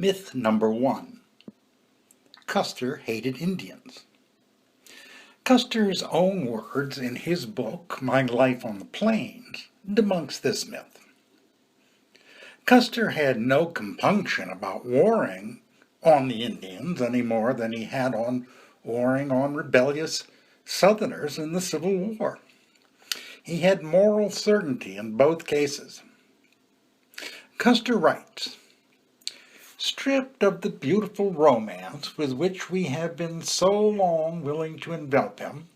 Myth number 1. Custer hated Indians. Custer's own words in his book, My Life on the Plains, debunks this myth. Custer had no compunction about warring on the Indians any more than he had on warring on rebellious Southerners in the Civil War. He had moral certainty in both cases. Custer writes, "Stripped of the beautiful romance with which we have been so long willing to envelop him,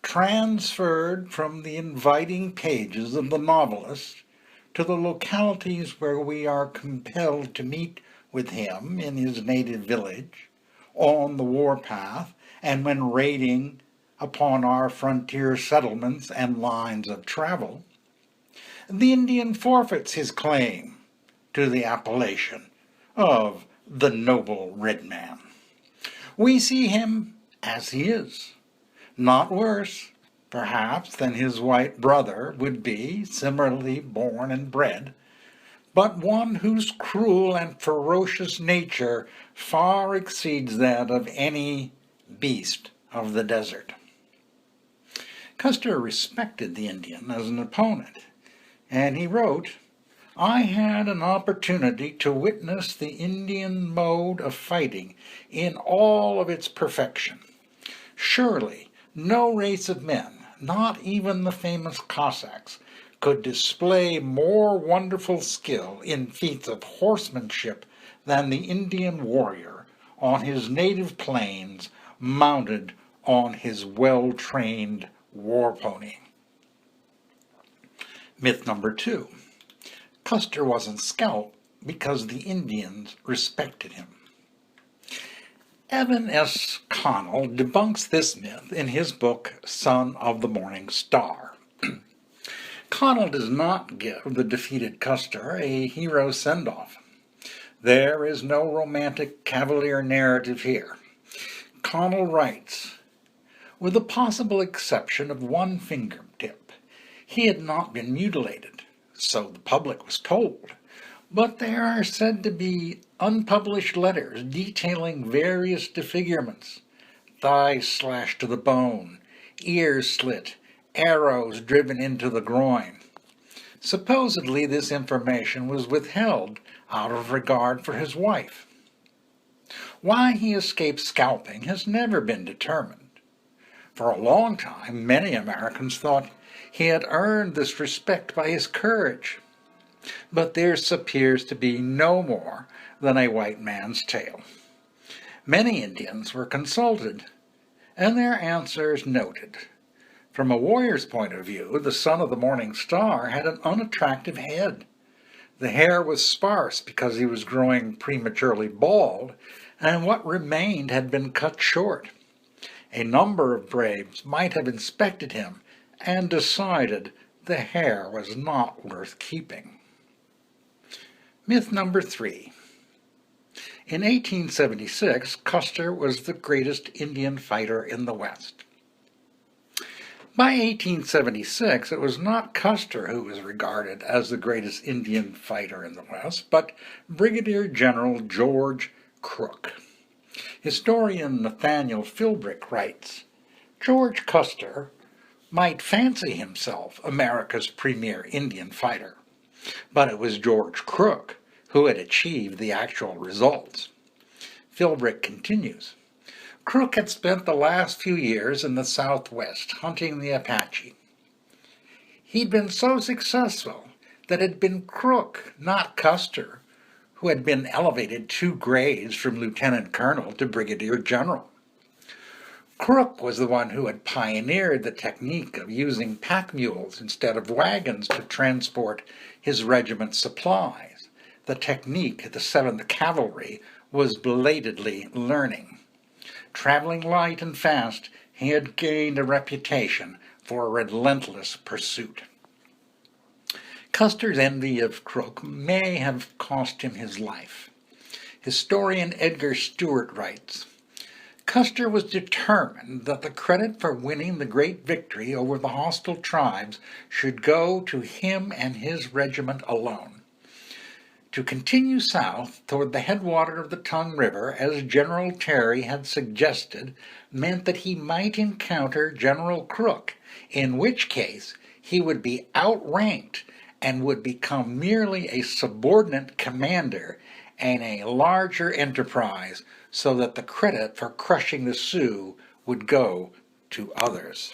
transferred from the inviting pages of the novelist to the localities where we are compelled to meet with him in his native village, on the warpath, and when raiding upon our frontier settlements and lines of travel, the Indian forfeits his claim to the appellation of the noble red man. We see him as he is, not worse, perhaps, than his white brother would be, similarly born and bred, but one whose cruel and ferocious nature far exceeds that of any beast of the desert." Custer respected the Indian as an opponent, and he wrote, "I had an opportunity to witness the Indian mode of fighting in all of its perfection. Surely no race of men, not even the famous Cossacks, could display more wonderful skill in feats of horsemanship than the Indian warrior on his native plains, mounted on his well-trained war pony." Myth number 2. Custer wasn't scalped because the Indians respected him. Evan S. Connell debunks this myth in his book, Son of the Morning Star. Connell does not give the defeated Custer a hero send-off. There is no romantic cavalier narrative here. Connell writes, "With the possible exception of one fingertip, he had not been mutilated, so the public was told, but there are said to be unpublished letters detailing various disfigurements: thighs slashed to the bone, ears slit, arrows driven into the groin. Supposedly this information was withheld out of regard for his wife. Why he escaped scalping has never been determined. For a long time, many Americans thought he had earned this respect by his courage, but this appears to be no more than a white man's tale. Many Indians were consulted, and their answers noted. From a warrior's point of view, the Son of the Morning Star had an unattractive head. The hair was sparse because he was growing prematurely bald, and what remained had been cut short. A number of braves might have inspected him and decided the hair was not worth keeping." Myth number 3. In 1876, Custer was the greatest Indian fighter in the West. By 1876, it was not Custer who was regarded as the greatest Indian fighter in the West, but Brigadier General George Crook. Historian Nathaniel Philbrick writes, "George Custer might fancy himself America's premier Indian fighter, but it was George Crook who had achieved the actual results." Philbrick continues, "Crook had spent the last few years in the Southwest hunting the Apache. He'd been so successful that it had been Crook, not Custer, who had been elevated 2 grades from lieutenant colonel to brigadier general. Crook was the one who had pioneered the technique of using pack mules instead of wagons to transport his regiment's supplies, the technique the 7th Cavalry was belatedly learning. Traveling light and fast, he had gained a reputation for relentless pursuit." Custer's envy of Crook may have cost him his life. Historian Edgar Stewart writes, "Custer was determined that the credit for winning the great victory over the hostile tribes should go to him and his regiment alone. To continue south toward the headwater of the Tongue River, as General Terry had suggested, meant that he might encounter General Crook, in which case he would be outranked and would become merely a subordinate commander in a larger enterprise, so that the credit for crushing the Sioux would go to others.